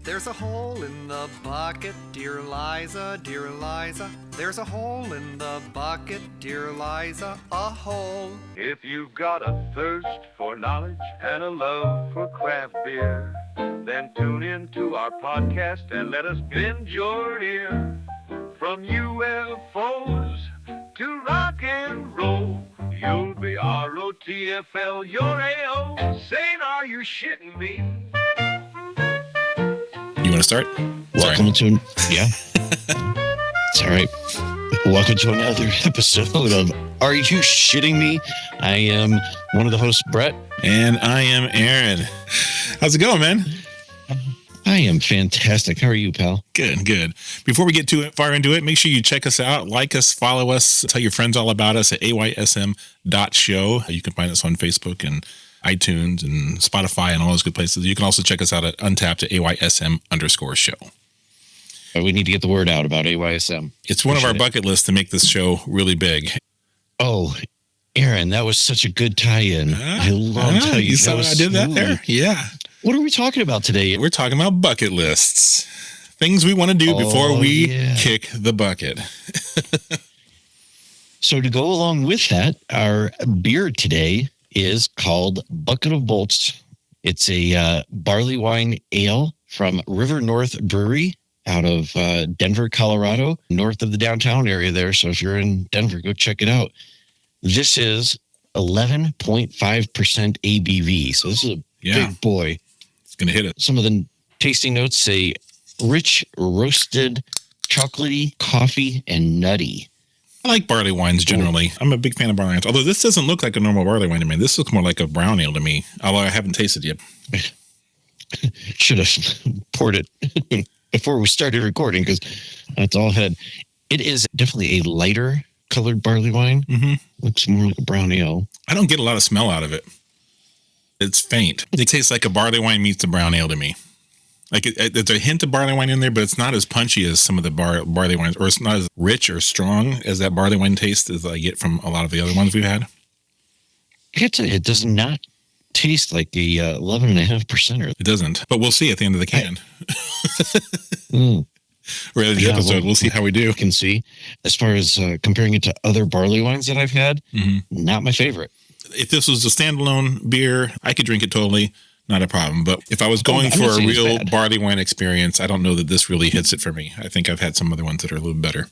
There's a hole in the bucket, dear Liza, dear Liza. There's a hole in the bucket, dear Liza, a hole. If you've got a thirst for knowledge and a love for craft beer, then tune in to our podcast and let us bend your ear. From UFOs to rock and roll, you'll be ROTFL, you're AO. Saying, are you shitting me? You want to start? Welcome to, yeah. It's all right. Welcome to another episode of Are You Shitting Me? I am one of the hosts, Brett. And I am Aaron. How's it going, man? I am fantastic. How are you, pal? Good, good. Before we get too far into it, make sure you check us out, like us, follow us, tell your friends all about us at aysm.show. You can find us on Facebook and iTunes and Spotify and all those good places. You can also check us out at Untapped at AYSM_show. We need to get the word out about AYSM. It's one of our bucket lists to make this show really big. Oh, Aaron, that was such a good tie-in. I love how you saw I did that there? Yeah. What are we talking about today? We're talking about bucket lists. Things we want to do before we kick the bucket. So to go along with that, our beer today is called Bucket of Bolts. It's a Barleywine ale from River North Brewery out of Denver, Colorado, north of the downtown area there. So if you're in Denver, go check it out. This is 11.5% ABV. So this is a big boy. It's going to hit it. Some of the tasting notes say rich, roasted, chocolatey, coffee, and nutty. I like barley wines generally. I'm a big fan of barley wines. Although this doesn't look like a normal barley wine to me. This looks more like a brown ale to me. Although I haven't tasted it yet. Should have poured it before we started recording because that's all I had. It is definitely a lighter colored barley wine. Mm-hmm. Looks more like a brown ale. I don't get a lot of smell out of it. It's faint. It tastes like a barley wine meets a brown ale to me. Like there's a hint of barley wine in there, but it's not as punchy as some of the barley wines, or it's not as rich or strong as that barley wine taste as I get from a lot of the other ones we've had. It does not taste like the 11.5%. It doesn't, but we'll see at the end of the can. Or at the episode, we'll see how we do. You can see, as far as comparing it to other barley wines that I've had, not my favorite. If this was a standalone beer, I could drink it totally. Not a problem. But if I was going for a real barley wine experience, I don't know that this really hits it for me. I think I've had some other ones that are a little better.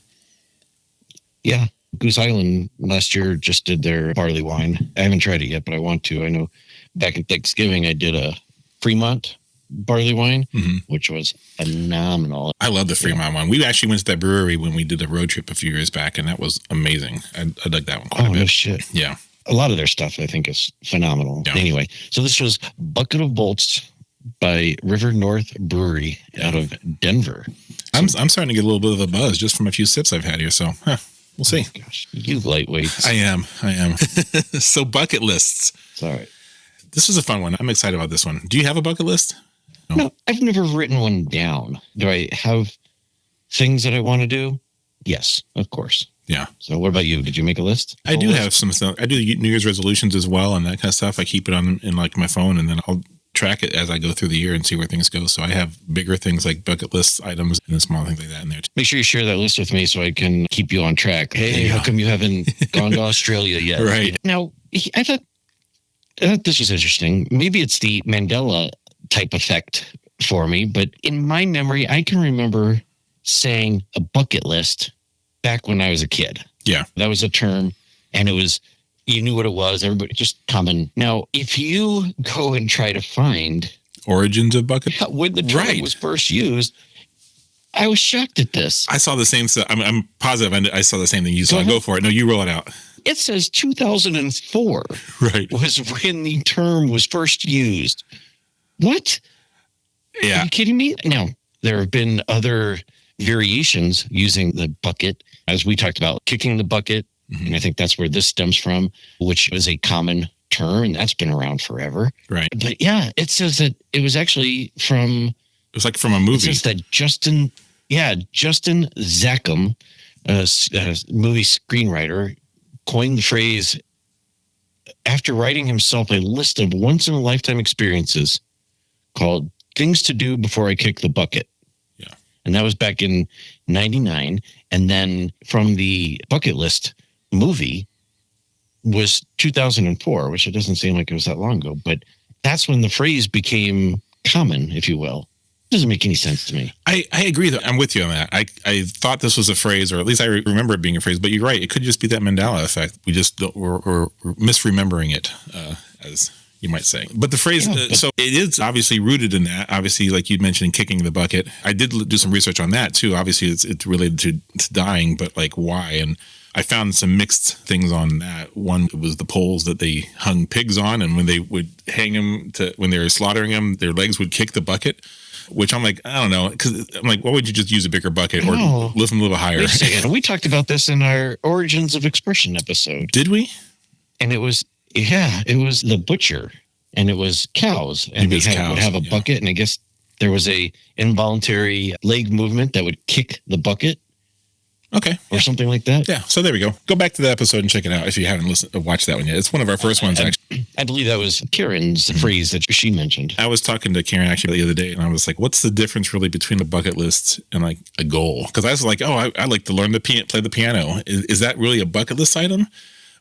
Yeah. Goose Island last year just did their barley wine. I haven't tried it yet, but I want to. I know back at Thanksgiving, I did a Fremont barley wine, which was phenomenal. I love the Fremont one. We actually went to that brewery when we did a road trip a few years back, and that was amazing. I dug that one quite a bit. No shit. Yeah. A lot of their stuff, I think, is phenomenal. Yeah. Anyway, so this was Bucket of Bolts by River North Brewery out of Denver. I'm starting to get a little bit of a buzz just from a few sips I've had here, so we'll see. Oh, gosh, you lightweights. I am. So bucket lists. It's all right. This is a fun one. I'm excited about this one. Do you have a bucket list? No, I've never written one down. Do I have things that I want to do? Yes, of course. Yeah. So what about you? Did you make a list? I do have some stuff. I do New Year's resolutions as well and that kind of stuff. I keep it on in like my phone and then I'll track it as I go through the year and see where things go. So I have bigger things like bucket list items and then small things like that in there. Make sure you share that list with me so I can keep you on track. Hey, how come you haven't gone to Australia yet? Right. Now, I thought this was interesting. Maybe it's the Mandela type effect for me, but in my memory, I can remember saying a bucket list back when I was a kid. Yeah. That was a term, and it was, you knew what it was, everybody just common. Now, if you go and try to find origins of bucket, when the term was first used, I was shocked at this. I saw the same stuff. I'm positive I saw the same thing you saw. Go for it. No, you roll it out. It says 2004 was when the term was first used. What? Yeah. Are you kidding me? Now, there have been other variations using the bucket, as we talked about, kicking the bucket. And I think that's where this stems from, which is a common term, and that's been around forever. Right. But yeah, it says that it was actually from... It was like from a movie. It says that Justin Zackham, a movie screenwriter, coined the phrase after writing himself a list of once-in-a-lifetime experiences called things to do before I kick the bucket. Yeah. And that was back in 99. And then from the bucket list movie was 2004, which it doesn't seem like it was that long ago, but that's when the phrase became common, if you will. It doesn't make any sense to me. I agree though. I'm with you on that. I thought this was a phrase, or at least I remember it being a phrase, but you're right. It could just be that Mandela effect. We just we're misremembering it, as you might say. But the phrase, so it is obviously rooted in that. Obviously, like you mentioned, kicking the bucket. I did do some research on that too. Obviously, it's related to dying, but like why? And I found some mixed things on that. One was the poles that they hung pigs on, and when they would hang them when they were slaughtering them, their legs would kick the bucket. Which I'm like, I don't know, because I'm like, why would you just use a bigger bucket or lift them a little higher? Wait a second. We talked about this in our Origins of Expression episode. Did we? And it was the butcher, and it was cows, and would have a bucket, and I guess there was a involuntary leg movement that would kick the bucket. Okay. Or something like that. Yeah. So there we go. Go back to the episode and check it out if you haven't watched that one yet. It's one of our first ones, actually. I believe that was Karen's phrase that she mentioned. I was talking to Karen actually the other day, and I was like, what's the difference really between a bucket list and like a goal? Because I was like, I like to learn play the piano. Is that really a bucket list item?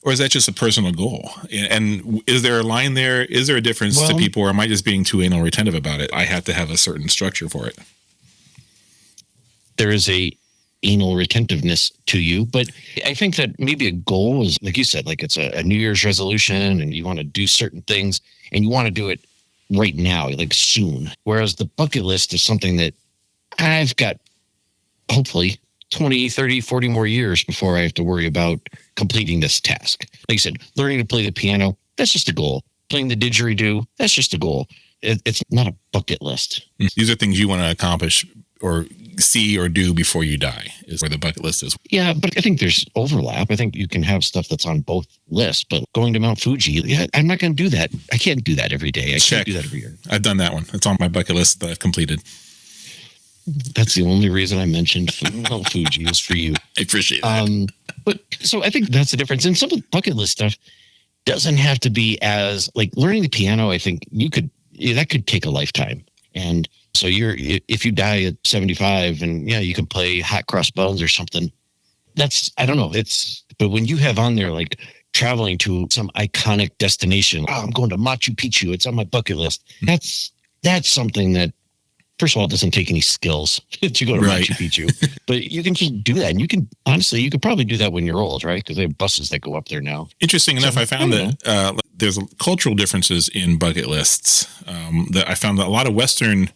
Or is that just a personal goal? And is there a line there? Is there a difference to people, or am I just being too anal retentive about it? I have to have a certain structure for it. There is a anal retentiveness to you, but I think that maybe a goal is, like you said, like it's a New Year's resolution, and you want to do certain things, and you want to do it right now, like soon. Whereas the bucket list is something that I've got hopefully 20, 30, 40 more years before I have to worry about completing this task. Like you said, learning to play the piano, that's just a goal. Playing the didgeridoo, that's just a goal. It's not a bucket list. These are things you want to accomplish or see or do before you die, is where the bucket list is. Yeah, but I think there's overlap. I think you can have stuff that's on both lists, but going to Mount Fuji, I'm not going to do that. I can't do that every day. I can't do that every year. I've done that one. It's on my bucket list that I've completed. That's the only reason I mentioned Mount Fuji is for you. I appreciate that. But so I think that's the difference. And some of the bucket list stuff doesn't have to be as like learning the piano. I think that could take a lifetime. And so if you die at 75 and you can play Hot Cross Buns or something, I don't know. But when you have on there, like traveling to some iconic destination, I'm going to Machu Picchu, it's on my bucket list. That's something that, first of all, it doesn't take any skills to go to Machu Picchu, but you can just do that. And you could probably do that when you're old, right? Because they have buses that go up there now. Interesting enough, I found that there's cultural differences in bucket lists. That I found that a lot of Western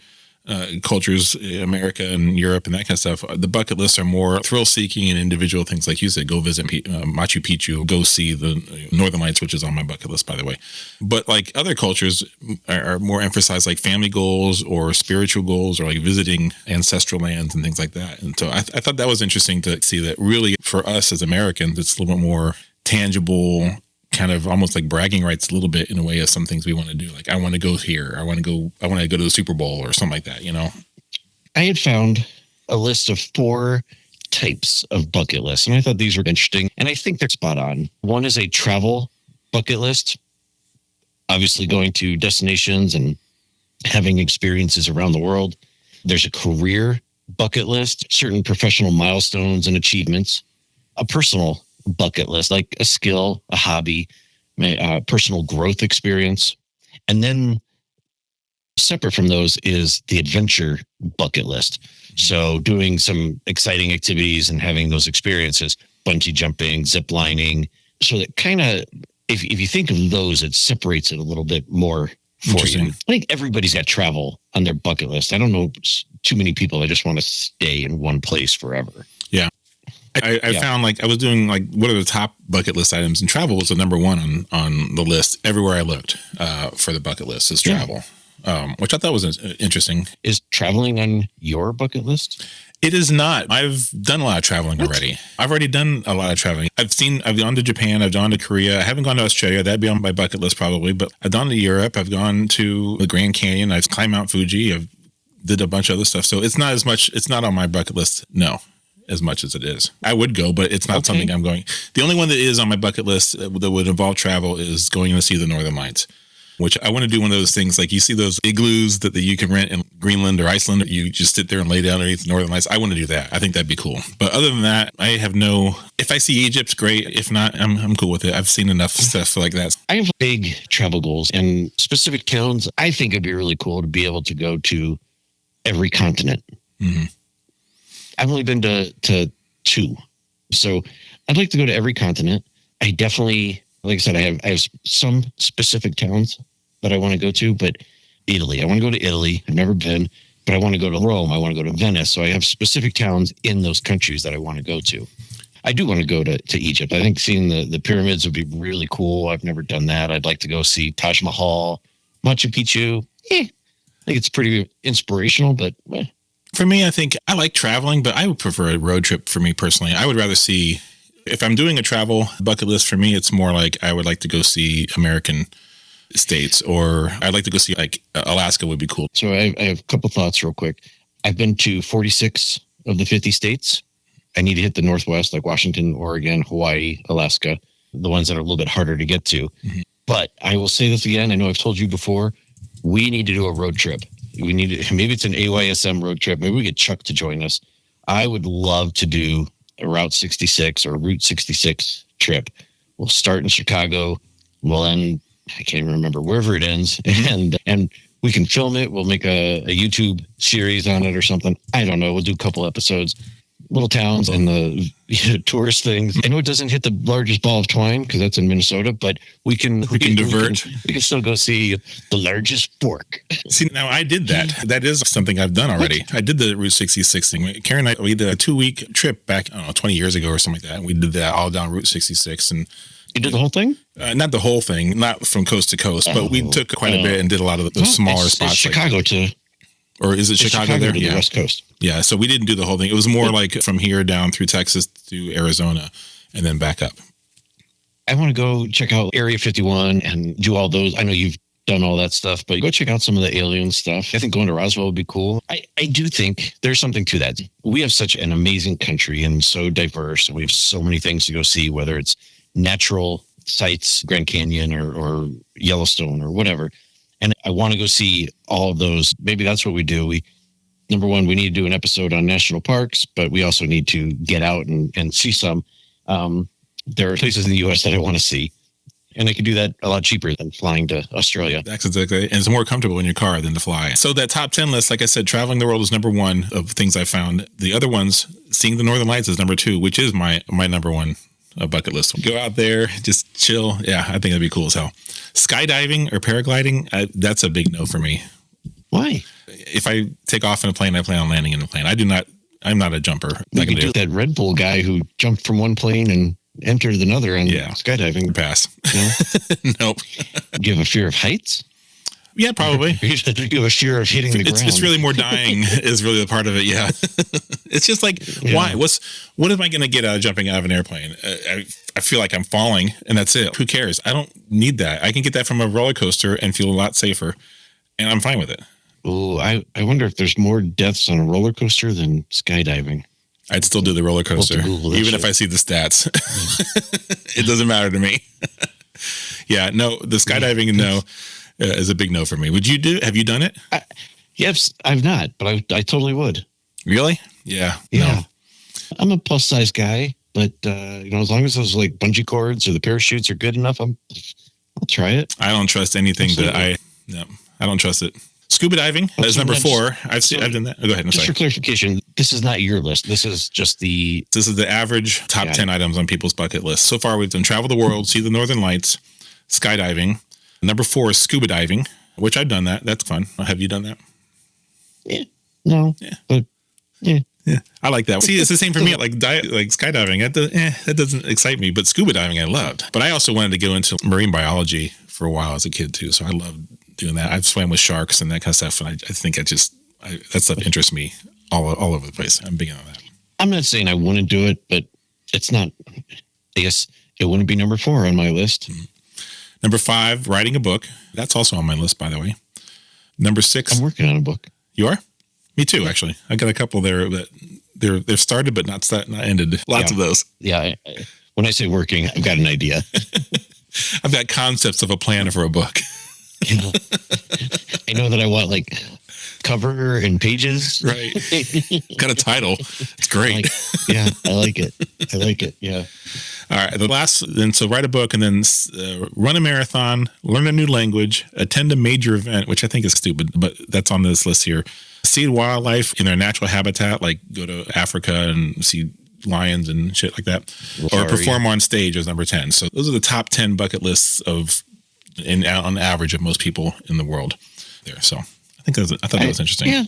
cultures, America and Europe and that kind of stuff, the bucket lists are more thrill-seeking and individual things. Like you said, go visit Machu Picchu, go see the Northern Lights, which is on my bucket list, by the way. But like other cultures are more emphasized, like family goals or spiritual goals, or like visiting ancestral lands and things like that. And so I thought that was interesting to see that really for us as Americans, it's a little bit more tangible, kind of almost like bragging rights a little bit in a way of some things we want to do. Like, I want to go here. I want to go to the Super Bowl or something like that, I had found a list of 4 types of bucket lists, and I thought these were interesting, and I think they're spot on. One is a travel bucket list, obviously going to destinations and having experiences around the world. There's a career bucket list, certain professional milestones and achievements, a personal bucket list, like a skill, a hobby, personal growth experience. And then separate from those is the adventure bucket list. So doing some exciting activities and having those experiences, bungee jumping, zip lining. So that kind of, if you think of those, it separates it a little bit more for you. I think everybody's got travel on their bucket list. I don't know too many people that just want to stay in one place forever. Yeah. I found like I was doing like what are the top bucket list items, and travel was the number one on the list everywhere I looked for the bucket list is travel, which I thought was interesting. Is traveling on your bucket list? It is not. I've done a lot of traveling already. I've already done a lot of traveling. I've gone to Japan. I've gone to Korea. I haven't gone to Australia. That'd be on my bucket list probably, but I've gone to Europe. I've gone to the Grand Canyon. I've climbed Mount Fuji. I've did a bunch of other stuff. So it's not as much. It's not on my bucket list. No. As much as it is. I would go, but it's not something I'm going. The only one that is on my bucket list that would involve travel is going to see the Northern Lights. which I want to do one of those things. Like you see those igloos that you can rent in Greenland or Iceland. You just sit there and lay down underneath the northern lights. I want to do that. I think that'd be cool. But other than that, I have no, if I see Egypt, great. If not, I'm cool with it. I've seen enough stuff like that. I have big travel goals and specific towns. I think it'd be really cool to be able to go to every continent. Mm-hmm. I've only been to 2. So I'd like to go to every continent. I definitely, like I said, I have some specific towns that I want to go to, but Italy, I want to go to Italy. I've never been, but I want to go to Rome. I want to go to Venice. So I have specific towns in those countries that I want to go to. I do want to go to Egypt. I think seeing the pyramids would be really cool. I've never done that. I'd like to go see Taj Mahal, Machu Picchu. I think it's pretty inspirational, but For me, I think I like traveling, but I would prefer a road trip for me personally. I would rather see, if I'm doing a travel bucket list for me, it's more like I would like to go see American states, or I'd like to go see like Alaska would be cool. So I have a couple thoughts real quick. I've been to 46 of the 50 states. I need to hit the Northwest, like Washington, Oregon, Hawaii, Alaska, the ones that are a little bit harder to get to. Mm-hmm. But I will say this again. I know I've told you before, we need to do a road trip. We need to, maybe it's an AYSM road trip. Maybe we get Chuck to join us. I would love to do a Route 66 or Route 66 trip. We'll start in Chicago. We'll end, I can't even remember, wherever it ends. And we can film it. We'll make a YouTube series on it or something. I don't know. We'll do a couple episodes. Little towns and the tourist things. I know it doesn't hit the largest ball of twine because that's in Minnesota, but we can divert. We can still go see the largest fork. See, now I did that. That is something I've done already. I did the Route 66 thing. Karen and I, we did a 2-week trip back, I don't know, 20 years ago or something like that. And we did that all down Route 66. And you did the whole thing? Not the whole thing, not from coast to coast, but we took quite a bit and did a lot of the smaller spots. It's Chicago to... Or is it Chicago there? To the West Coast. Yeah. So we didn't do the whole thing. It was more like from here down through Texas to Arizona and then back up. I want to go check out Area 51 and do all those. I know you've done all that stuff, but go check out some of the alien stuff. I think going to Roswell would be cool. I do think there's something to that. We have such an amazing country and so diverse. And we have so many things to go see, whether it's natural sites, Grand Canyon or Yellowstone or whatever. And I want to go see all of those. Maybe that's what we do. Number one, we need to do an episode on national parks, but we also need to get out and see some. There are places in the U.S. that I want to see, and I can do that a lot cheaper than flying to Australia. That's exactly, and it's more comfortable in your car than to fly. So that top 10 list, like I said, traveling the world is number 1 of things I found. The other ones, seeing the Northern Lights is number 2, which is my number 1 bucket list. Go out there, just chill. Yeah, I think that'd be cool as hell. Skydiving or paragliding, that's a big no for me. Why? If I take off in a plane, I plan on landing in a plane. I'm not a jumper. You can do that Red Bull guy who jumped from one plane and entered another and skydiving. Pass. No? Nope. Do you have a fear of heights? Yeah, probably. You have a fear of hitting the ground. It's really more dying is really the part of it. Yeah. It's just like, why? What am I going to get out of jumping out of an airplane? I feel like I'm falling and that's it. Who cares? I don't need that. I can get that from a roller coaster and feel a lot safer and I'm fine with it. Oh, I wonder if there's more deaths on a roller coaster than skydiving. I'd still do the roller coaster, even if I see the stats. It doesn't matter to me. Yeah, no, the skydiving, no. Is a big no for me. Would you do? Have you done it? Yes, I've not, but I totally would. Really? Yeah. Yeah. No. I'm a plus size guy, but as long as those like bungee cords or the parachutes are good enough, I'll try it. I don't trust anything I don't trust it. Scuba diving is number 4. I've done that. Oh, go ahead. Just for clarification, this is not your list. This is just the average top 10 items on people's bucket list. So far, we've done travel the world, see the Northern Lights, skydiving. Number 4 is scuba diving, which I've done that. That's fun. Have you done that? Yeah. No. Yeah. But yeah. Yeah. I like that. See, it's the same for me. Like skydiving, that doesn't excite me. But scuba diving, I loved. But I also wanted to go into marine biology for a while as a kid too. So I loved doing that. I've swam with sharks and that kind of stuff. And I think that stuff interests me all over the place. I'm big on that. I'm not saying I wouldn't do it, but it's not. I guess it wouldn't be number 4 on my list. Mm-hmm. Number 5, writing a book. That's also on my list, by the way. Number 6. I'm working on a book. You are? Me too, actually. I got a couple there that they're started but not ended. Lots of those. Yeah. When I say working, I've got an idea. I've got concepts of a plan for a book. You know, I know that I want like cover and pages. Right. Got a title. It's great. I like it. I like it. Yeah. All right. The last, then, so write a book and then run a marathon, learn a new language, attend a major event, which I think is stupid, but that's on this list here. See wildlife in their natural habitat, like go to Africa and see lions and shit like that, or perform on stage as number 10. So those are the top 10 bucket lists on average of most people in the world there. So I thought that was interesting. Yeah.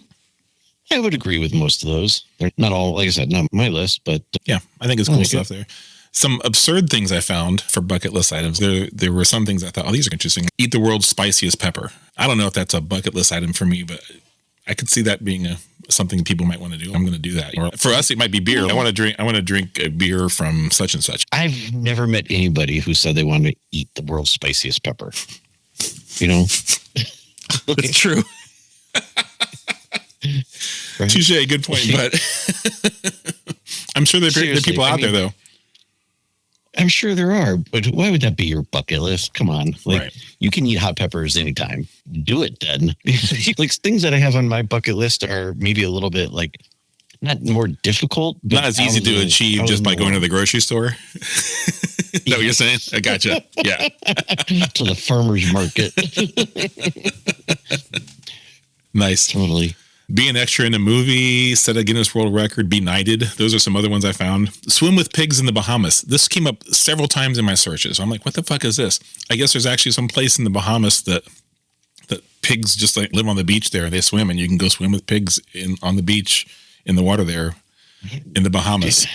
I would agree with most of those. They're not all, like I said, not my list, but yeah, I think it's cool stuff there. Some absurd things I found for bucket list items. There were some things I thought, oh, these are interesting. Eat the world's spiciest pepper. I don't know if that's a bucket list item for me, but I could see that being something people might want to do. I'm going to do that. Or for us, it might be beer. I want to drink a beer from such and such. I've never met anybody who said they wanted to eat the world's spiciest pepper. You know, it's true. Right? Touche, good point. But I'm sure there are people out there though. I'm sure there are, but why would that be your bucket list? Come on. Like, you can eat hot peppers anytime. Do it then. Like, things that I have on my bucket list are maybe a little bit like, not more difficult. But not as easy to achieve just by going to the grocery store. Is that what you're saying? I gotcha. Yeah. To the farmer's market. Nice. Totally. Be an extra in a movie, set a Guinness World Record, be knighted. Those are some other ones I found. Swim with pigs in the Bahamas. This came up several times in my searches. I'm like, what the fuck is this? I guess there's actually some place in the Bahamas that pigs just like live on the beach there and they swim, and you can go swim with pigs on the beach in the water there in the Bahamas.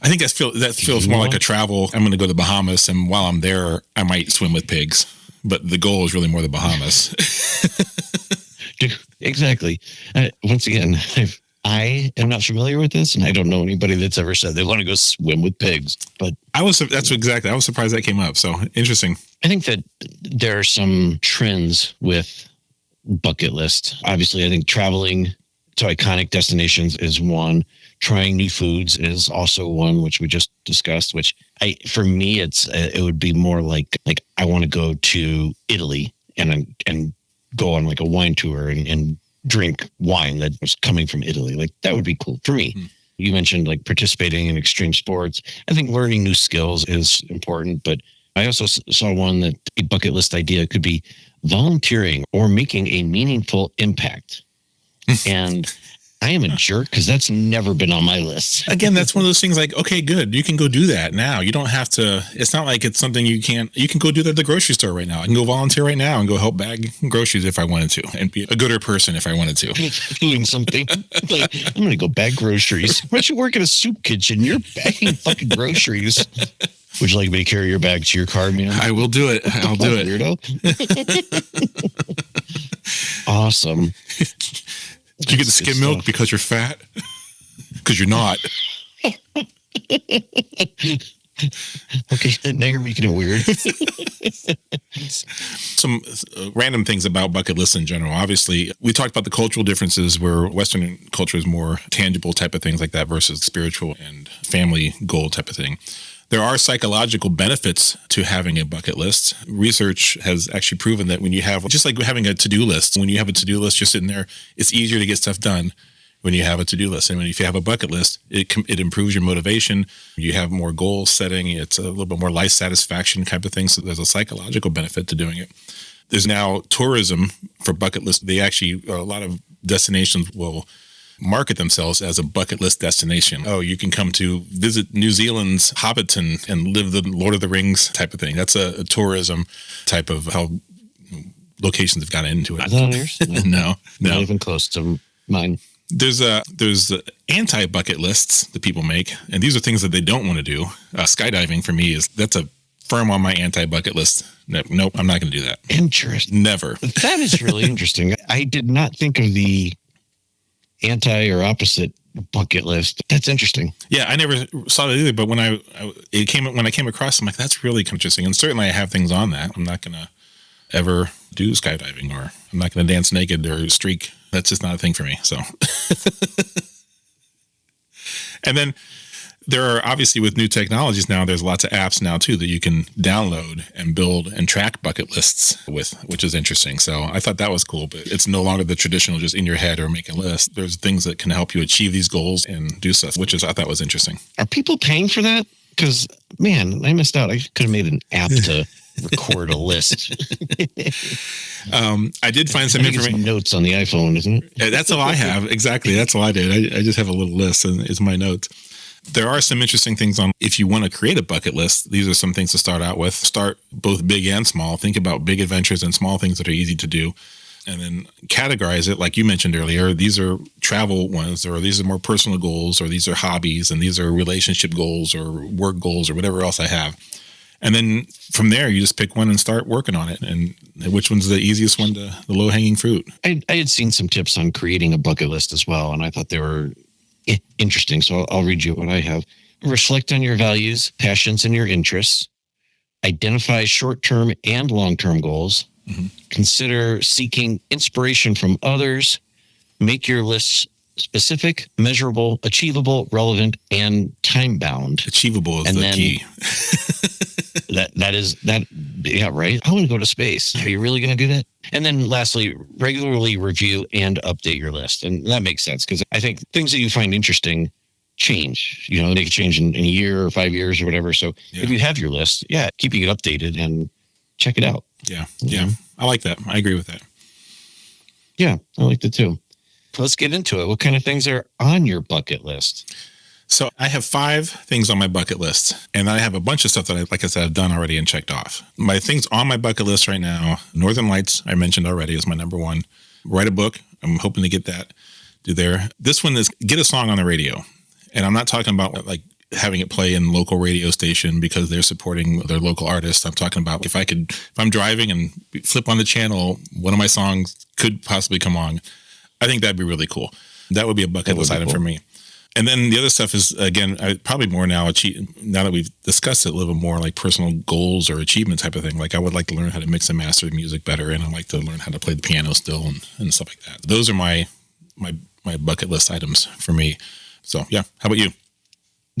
I think that feels more like a travel. I'm going to go to the Bahamas, and while I'm there, I might swim with pigs. But the goal is really more the Bahamas. Exactly. Once again, I am not familiar with this, and I don't know anybody that's ever said they want to go swim with pigs. But I was surprised that came up. So interesting. I think that there are some trends with bucket list. Obviously, I think traveling to iconic destinations is one. Trying new foods is also one, which we just discussed. Which for me, it would be more like I want to go to Italy and go on like a wine tour and drink wine that was coming from Italy. Like that would be cool for me. Mm-hmm. You mentioned like participating in extreme sports. I think learning new skills is important, but I also saw one that a bucket list idea could be volunteering or making a meaningful impact. And I am a jerk because that's never been on my list. Again, that's one of those things like, okay, good. You can go do that now. You don't have to. It's not like it's something you can go do that at the grocery store right now. I can go volunteer right now and go help bag groceries if I wanted to and be a gooder person if I wanted to. Doing something. Like, I'm going to go bag groceries. Why don't you work in a soup kitchen? You're bagging fucking groceries. Would you like me to carry your bag to your car, man? I will do it. I'll do it. Weirdo. Awesome. Did you get the skim milk because you're fat? Because you're not. Okay, now you're making it weird. Some random things about bucket lists in general. Obviously, we talked about the cultural differences where Western culture is more tangible type of things like that versus spiritual and family goal type of thing. There are psychological benefits to having a bucket list. Research has actually proven that when you have, just like having a to-do list, when you have a to-do list just sitting there, it's easier to get stuff done when you have a to-do list. And if you have a bucket list, it improves your motivation. You have more goal setting. It's a little bit more life satisfaction type of thing. So there's a psychological benefit to doing it. There's now tourism for bucket lists. A lot of destinations will market themselves as a bucket list destination. Oh, you can come to visit New Zealand's Hobbiton and live the Lord of the Rings type of thing. That's a tourism type of how locations have gotten into it. Is that on yours? No. Not even close to mine. There's anti-bucket lists that people make, and these are things that they don't want to do. Skydiving for me that's a firm on my anti-bucket list. Nope, I'm not going to do that. Interesting. Never. That is really interesting. I did not think of the anti or opposite bucket list. That's interesting. Yeah, I never saw that either. But when I came across, I'm like, that's really interesting. And certainly, I have things on that. I'm not gonna ever do skydiving, or I'm not gonna dance naked or streak. That's just not a thing for me. So, and then There are obviously with new technologies now, there's lots of apps now too that you can download and build and track bucket lists with, which is interesting. So I thought that was cool, but it's no longer the traditional just in your head or make a list. There's things that can help you achieve these goals and do stuff, which is, I thought was interesting. Are people paying for that? Because, man, I missed out. I could have made an app to record a list. I did find some information. Notes on the iPhone, isn't it? That's all I have. Exactly. That's all I did. I just have a little list and it's my notes. There are some interesting things on if you want to create a bucket list. These are some things to start out with. Start both big and small. Think about big adventures and small things that are easy to do. And then categorize it, like you mentioned earlier. These are travel ones, or these are more personal goals, or these are hobbies, and these are relationship goals or work goals or whatever else I have. And then from there, you just pick one and start working on it. And which one's the easiest one, the low-hanging fruit? I had seen some tips on creating a bucket list as well, and I thought they were interesting. So I'll read you what I have. Reflect on your values, passions, and your interests. Identify short-term and long-term goals. Mm-hmm. Consider seeking inspiration from others. Make your lists specific, measurable, achievable, relevant, and time-bound. Achievable is the key. that is. Yeah, right. I want to go to space. Are you really going to do that? And then lastly, regularly review and update your list. And that makes sense because I think things that you find interesting change. You know, they can change in a year or 5 years or whatever. So if you have your list, keeping it updated and check it out. Yeah. I like that. I agree with that. Yeah, I like that too. Let's get into it. What kind of things are on your bucket list? So I have 5 things on my bucket list, and I have a bunch of stuff that like I said, I've done already and checked off. My things on my bucket list right now, Northern Lights, I mentioned already, is my number one. Write a book. I'm hoping to get that. Do there. This one is get a song on the radio. And I'm not talking about like having it play in local radio station because they're supporting their local artists. I'm talking about if I'm driving and flip on the channel, one of my songs could possibly come on. I think that'd be really cool. That would be a bucket list item for me. And then the other stuff is, again, probably more now that we've discussed it a little bit more, like personal goals or achievement type of thing. Like I would like to learn how to mix and master music better, and I'd like to learn how to play the piano still and stuff like that. Those are my bucket list items for me. So, yeah. How about you?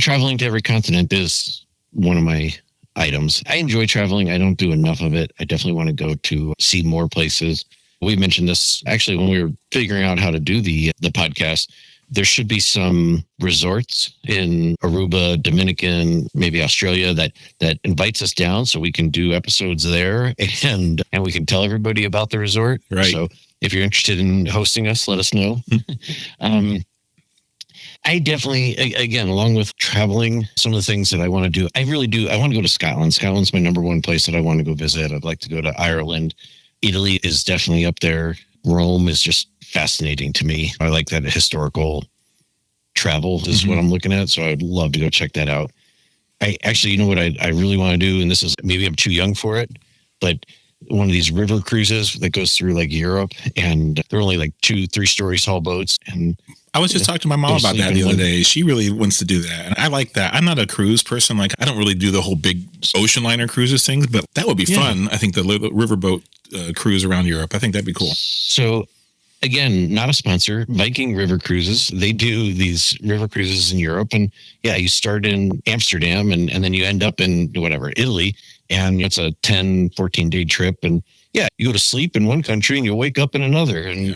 Traveling to every continent is one of my items. I enjoy traveling. I don't do enough of it. I definitely want to go to see more places. We mentioned this actually when we were figuring out how to do the podcast. There should be some resorts in Aruba, Dominican, maybe Australia that invites us down so we can do episodes there and we can tell everybody about the resort. Right. So if you're interested in hosting us, let us know. I definitely, again, along with traveling, some of the things that I want to do, I really do. I want to go to Scotland. Scotland's my number one place that I want to go visit. I'd like to go to Ireland. Italy is definitely up there. Rome is just fascinating to me. I like that historical travel is what I'm looking at. So I'd love to go check that out. I actually, you know what I really want to do, and this is maybe I'm too young for it, but one of these river cruises that goes through like Europe, and they're only like 2-3 story tall boats. And I was just talking to my mom about that the other day. She really wants to do that. And I like that. I'm not a cruise person. Like I don't really do the whole big ocean liner cruises things, but that would be fun. I think the riverboat cruise around Europe, I think that'd be cool. So again, not a sponsor, Viking River Cruises. They do these river cruises in Europe. And you start in Amsterdam and then you end up in Italy. And it's a 10, 14-day trip. And you go to sleep in one country and you wake up in another. And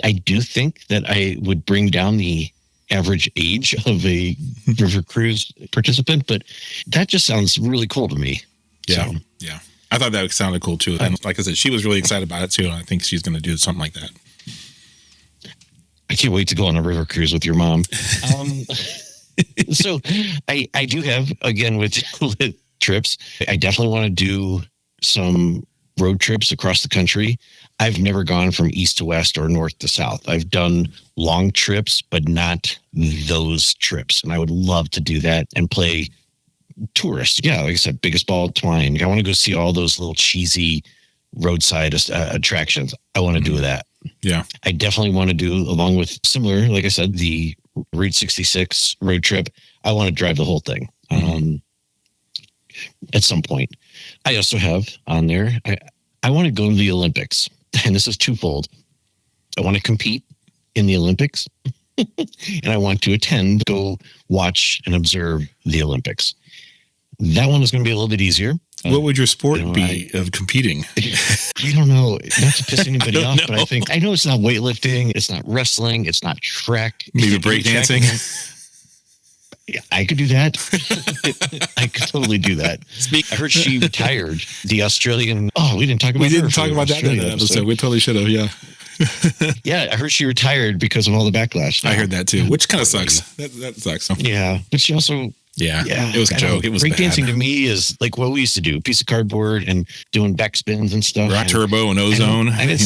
I do think that I would bring down the average age of a river cruise participant, but that just sounds really cool to me. Yeah. I thought that sounded cool too. And like I said, she was really excited about it too. And I think she's going to do something like that. I can't wait to go on a river cruise with your mom. So I do have, again, with trips, I definitely want to do some road trips across the country. I've never gone from east to west or north to south. I've done long trips, but not those trips. And I would love to do that and play tourist. Yeah, like I said, biggest ball twine. I want to go see all those little cheesy roadside attractions. I want to do that. Yeah. I definitely want to do, along with similar, like I said, the Route 66 road trip. I want to drive the whole thing at some point. I also have on there, I want to go to the Olympics. And this is twofold. I want to compete in the Olympics. and I want to attend, go watch and observe the Olympics. That one is going to be a little bit easier. What would your sport be of competing? I don't know. Not to piss anybody off, but I know it's not weightlifting. It's not wrestling. It's not track. Maybe breakdancing. Yeah, I could do that. I could totally do that. I heard she retired. The Australian. Oh, we didn't talk about. We didn't talk about that in the episode. We totally should have. Yeah. Yeah, I heard she retired because of all the backlash. I heard that too, which kind of sucks. That sucks. Yeah, but she also. Yeah, it was a joke. It was breakdancing to me is like what we used to do: a piece of cardboard and doing back spins and stuff. Rock turbo and ozone. I didn't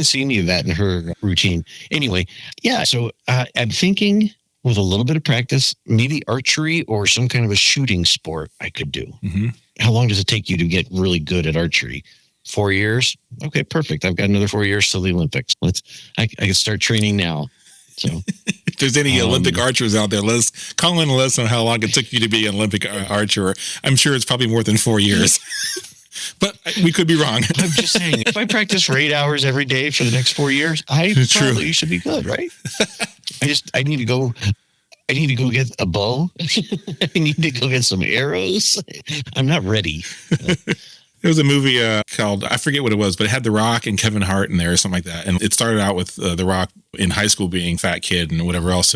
see any of that in her routine. Anyway, yeah. So I'm thinking with a little bit of practice, maybe archery or some kind of a shooting sport I could do. Mm-hmm. How long does it take you to get really good at archery? 4 years? Okay, perfect. I've got another 4 years till the Olympics. I can start training now. So if there's any Olympic archers out there, let's call in and let us know how long it took you to be an Olympic archer. I'm sure it's probably more than 4 years, but we could be wrong. I'm just saying, if I practice for 8 hours every day for the next 4 years, I probably should be good, right? I need to go get a bow. I need to go get some arrows. I'm not ready. There was a movie called, I forget what it was, but it had The Rock and Kevin Hart in there or something like that. And it started out with The Rock in high school being fat kid and whatever else.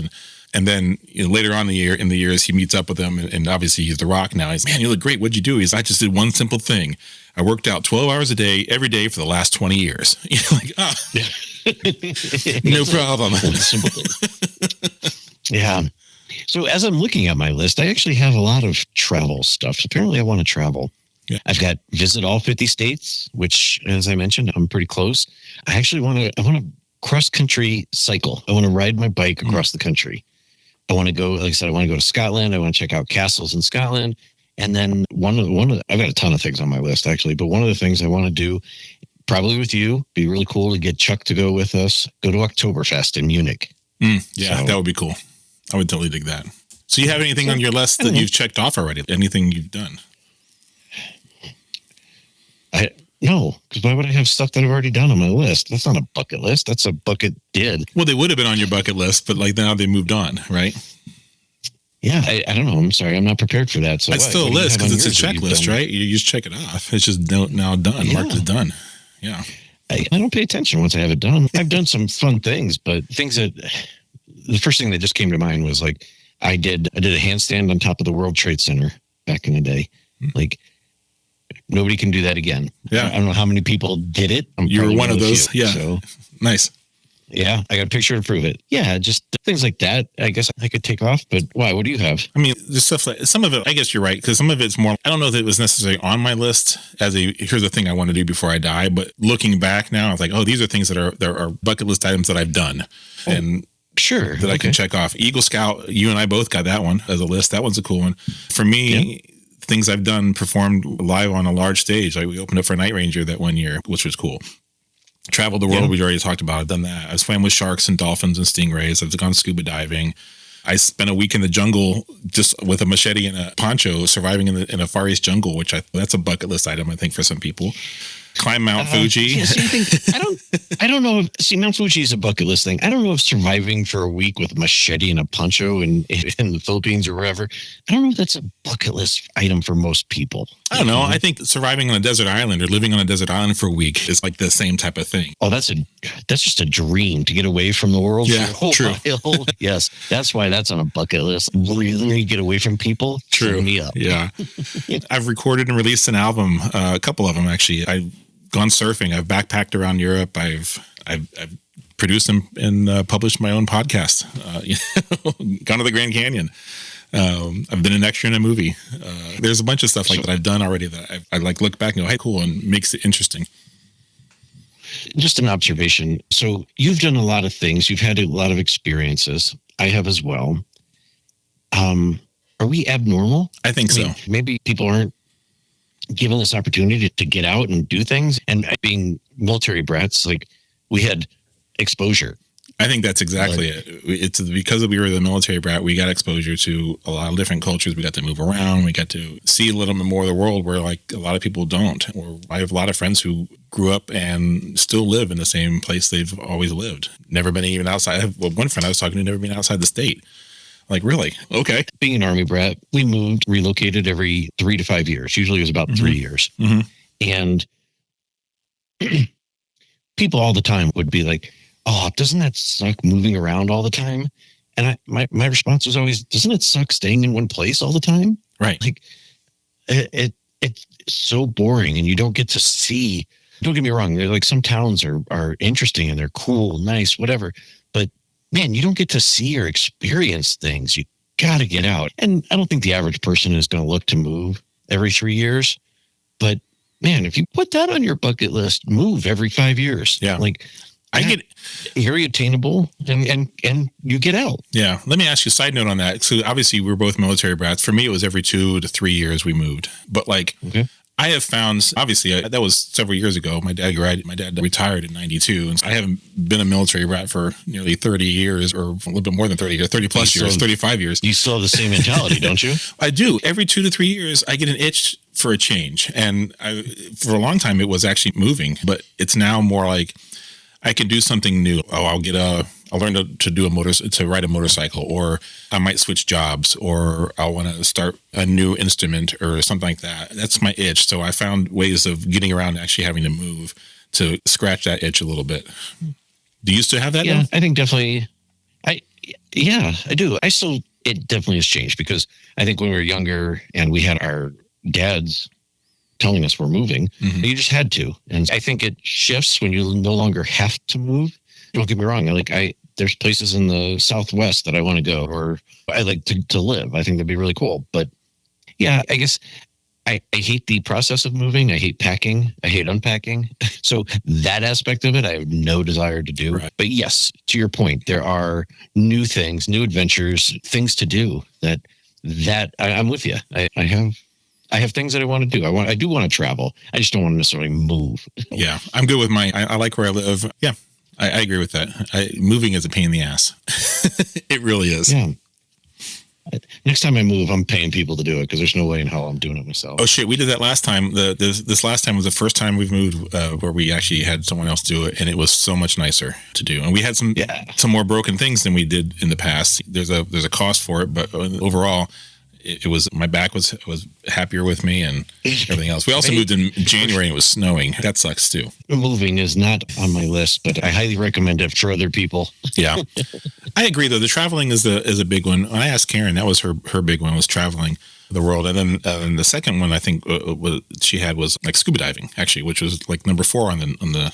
And then later on in the years, he meets up with them. And obviously he's The Rock now. He's, man, you look great. What'd you do? He's, I just did one simple thing. I worked out 12 hours a day, every day for the last 20 years. You're like, no problem. Yeah. So as I'm looking at my list, I actually have a lot of travel stuff. Apparently I want to travel. Yeah. I've got visit all 50 states, which, as I mentioned, I'm pretty close. I actually want to cross country cycle. I want to ride my bike across the country. I want to go, like I said, I want to go to Scotland. I want to check out castles in Scotland. And then I've got a ton of things on my list actually, but one of the things I want to do, probably with you, be really cool to get Chuck to go with us, go to Oktoberfest in Munich. That would be cool. I would totally dig that. So you have anything on your list that you've checked off already? Anything you've done? No, because why would I have stuff that I've already done on my list? That's not a bucket list. That's a bucket did. Well, they would have been on your bucket list, but like now they moved on, right? Yeah, I don't know. I'm sorry. I'm not prepared for that. So it's still a list because it's a checklist, right? You just check it off. It's just now done. Yeah. Marked as done. Yeah. I don't pay attention once I have it done. I've done some fun things, but things that the first thing that just came to mind was like I did a handstand on top of the World Trade Center back in the day. Like nobody can do that again. Yeah. I don't know how many people did it. You were one of those. Few, yeah. So, nice. Yeah. I got a picture to prove it. Yeah. Just things like that. I guess I could take off, but why? What do you have? I mean, there's stuff like some of it, I guess you're right. Cause some of it's more, I don't know that it was necessarily on my list as here's the thing I want to do before I die. But looking back now, I was like, oh, these are things that are bucket list items that I've done. And sure. That I can check off. Eagle Scout, you and I both got that one as a list. That one's a cool one. For me, things I've done, performed live on a large stage. Like we opened up for Night Ranger that one year, which was cool. Traveled the world. We already talked about. I've done that. I swam with sharks and dolphins and stingrays. I've gone scuba diving. I spent a week in the jungle just with a machete and a poncho, surviving in a Far East jungle, which that's a bucket list item, I think, for some people. Climb Mount Fuji. I don't know. Mount Fuji is a bucket list thing. I don't know if surviving for a week with a machete and a poncho in the Philippines or wherever, I don't know if that's a bucket list item for most people. I don't know. I think surviving on a desert island or living on a desert island for a week is like the same type of thing. Oh, that's just a dream to get away from the world. Yeah, true. Yes, that's why that's on a bucket list. Really get away from people. True. Sign me up. Yeah. I've recorded and released an album, a couple of them actually. I've gone surfing. I've backpacked around Europe. I've produced and published my own podcast. Gone to the Grand Canyon. I've been an extra in a movie. There's a bunch of stuff like that I've done already that I like look back and go, hey, cool, and makes it interesting. Just an observation. So you've done a lot of things. You've had a lot of experiences. I have as well. Are we abnormal? I think so. Maybe people aren't given this opportunity to get out and do things. And being military brats, like we had exposure. I think that's exactly it. It's because we were the military brat, we got exposure to a lot of different cultures. We got to move around. We got to see a little bit more of the world where like a lot of people don't. Or I have a lot of friends who grew up and still live in the same place they've always lived. Never been even outside. I have one friend I was talking to, never been outside the state. Like, really? Okay. Being an Army brat, we relocated every 3 to 5 years. Usually it was about 3 years. And people all the time would be like, oh, doesn't that suck moving around all the time? And my response was always, doesn't it suck staying in one place all the time? Right. Like it's so boring and you don't get to see. Don't get me wrong. They're like some towns are interesting and they're cool, nice, whatever. But man, you don't get to see or experience things. You got to get out. And I don't think the average person is going to look to move every 3 years. But man, if you put that on your bucket list, move every 5 years. Yeah. Like, I get very attainable and you get out. Yeah. Let me ask you a side note on that. So obviously we're both military brats. For me, it was every 2 to 3 years we moved. But like, I have found, obviously that was several years ago. My dad retired in 92. And I haven't been a military brat for nearly 30 years or a little bit more than 30 years, 30 plus years, 35 years. You still have the same mentality, don't you? I do. Every 2 to 3 years, I get an itch for a change. And for a long time, it was actually moving, but it's now more like, I can do something new. Oh, I'll learn to ride a motorcycle, or I might switch jobs, or I want to start a new instrument or something like that. That's my itch. So I found ways of getting around actually having to move to scratch that itch a little bit. Do you still have that? Yeah, I think definitely. I do. It definitely has changed because I think when we were younger and we had our dads telling us we're moving, you just had to. And I think it shifts when you no longer have to move. Don't get me wrong. There's places in the Southwest that I want to go, or I like to live. I think that'd be really cool. But yeah, I guess I hate the process of moving. I hate packing. I hate unpacking. So that aspect of it, I have no desire to do. Right. But yes, to your point, there are new things, new adventures, things to do that I'm with you. I have things that I want to do. I do want to travel. I just don't want to necessarily move. Yeah, I'm good with I like where I live. Yeah, I agree with that. Moving is a pain in the ass. It really is. Yeah. Next time I move, I'm paying people to do it because there's no way in hell I'm doing it myself. Oh shit, we did that last time. This last time was the first time we've moved where we actually had someone else do it, and it was so much nicer to do. And we had some more broken things than we did in the past. There's a cost for it, but overall, it was, my back was happier with me and everything else. We also moved in January and it was snowing. That sucks too. Moving is not on my list, but I highly recommend it for other people. Yeah. I agree though. The traveling is a big one. When I asked Karen, that was her big one, was traveling the world. And then the second one I think she had was like scuba diving actually, which was like number 4 on the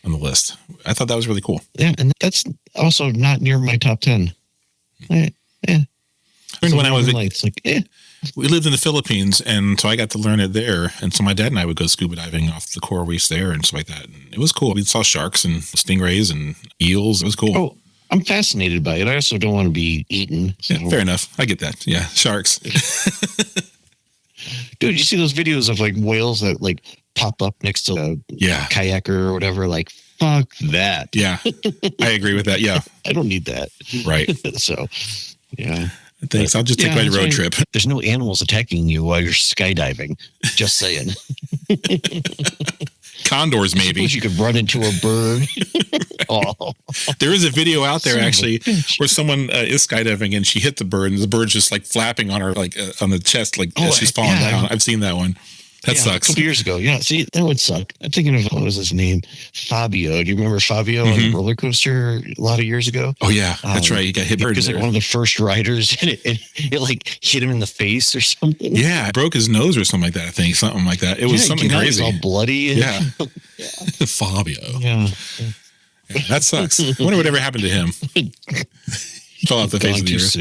list. I thought that was really cool. Yeah. And that's also not near my top 10. Yeah. When I was we lived in the Philippines, and so I got to learn it there. And so my dad and I would go scuba diving off the coral reefs there and stuff like that. And it was cool. We saw sharks and stingrays and eels. It was cool. Oh, I'm fascinated by it. I also don't want to be eaten. So. Yeah, fair enough. I get that. Yeah, sharks. Dude, you see those videos of like whales that like pop up next to a kayaker or whatever? Like, fuck that. Yeah, I agree with that. Yeah, I don't need that. Right. So, yeah. Thanks. I'll just take my road trip. There's no animals attacking you while you're skydiving. Just saying. Condors, maybe. You could run into a bird. Oh. There is a video out there actually where someone is skydiving and she hit the bird and the bird's just like flapping on her, like on the chest, like as she's falling down. I've seen that one. That sucks. A couple years ago. Yeah. See, that would suck. I'm thinking of, what was his name? Fabio. Do you remember Fabio on the roller coaster a lot of years ago? Oh, yeah. That's right. He got hit by because like one of the first riders and it like hit him in the face or something. Yeah. Broke his nose or something like that, I think. Something like that. It was something crazy. It was all bloody. Yeah. Fabio. Yeah. That sucks. I wonder whatever happened to him. He fell off the face of the earth.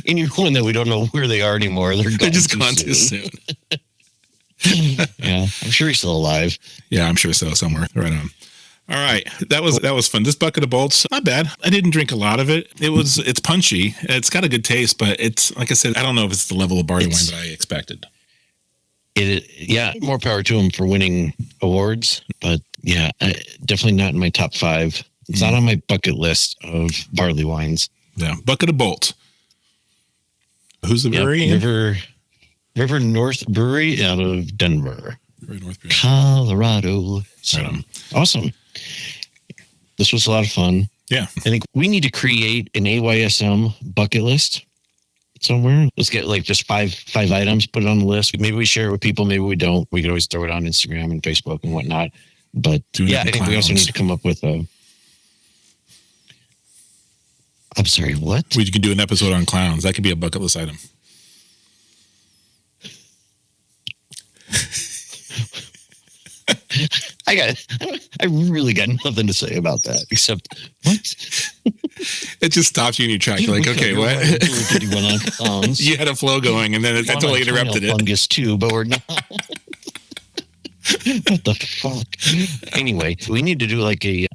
And you're one that we don't know where they are anymore. They're just gone too soon. Yeah, I'm sure he's still alive. Yeah, I'm sure so, somewhere. Right on. All right, that was fun. This bucket of bolts, not bad. I didn't drink a lot of it. It's punchy. It's got a good taste, but it's, like I said, I don't know if it's the level of barley wine that I expected. More power to him for winning awards, but Yeah, definitely not in my top 5. It's not on my bucket list of barley wines. Yeah, Bucket of Bolts. Who's the brewery? River North Brewery out of Denver, River North Brewery. Colorado. So, awesome. This was a lot of fun. Yeah. I think we need to create an AYSM bucket list somewhere. Let's get like just five items, put it on the list. Maybe we share it with people. Maybe we don't. We could always throw it on Instagram and Facebook and whatnot. But I think we also need to come up with a... I'm sorry, what? We can do an episode on clowns. That could be a bucket list item. I really got nothing to say about that except what? It just stops you in your track. You're like, okay, what? You had a flow going, and then I totally interrupted it. Fungus too, but we're not. What the fuck? Anyway, we need to do like a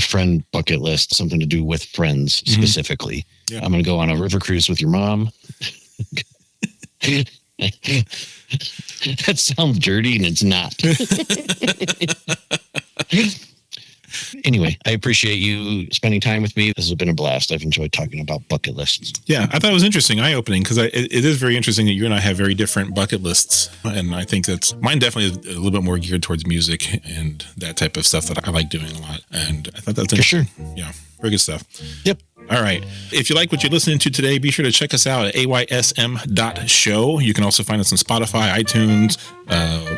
friend bucket list, something to do with friends specifically. Yeah. I'm going to go on a river cruise with your mom. That sounds dirty, and it's not. Anyway, I appreciate you spending time with me. This has been a blast. I've enjoyed talking about bucket lists. Yeah, I thought it was interesting, eye-opening, because it is very interesting that you and I have very different bucket lists. And I think that's mine definitely is a little bit more geared towards music and that type of stuff that I like doing a lot. And I thought that's interesting. For sure. Yeah, very good stuff. Yep. All right. If you like what you're listening to today, be sure to check us out at aysm.show. You can also find us on Spotify, iTunes,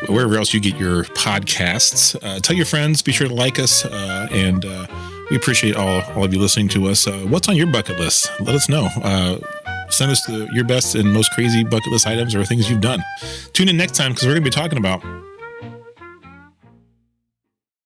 wherever else you get your podcasts. Tell your friends, be sure to like us, and we appreciate all of you listening to us. What's on your bucket list? Let us know. Send us your best and most crazy bucket list items or things you've done. Tune in next time because we're going to be talking about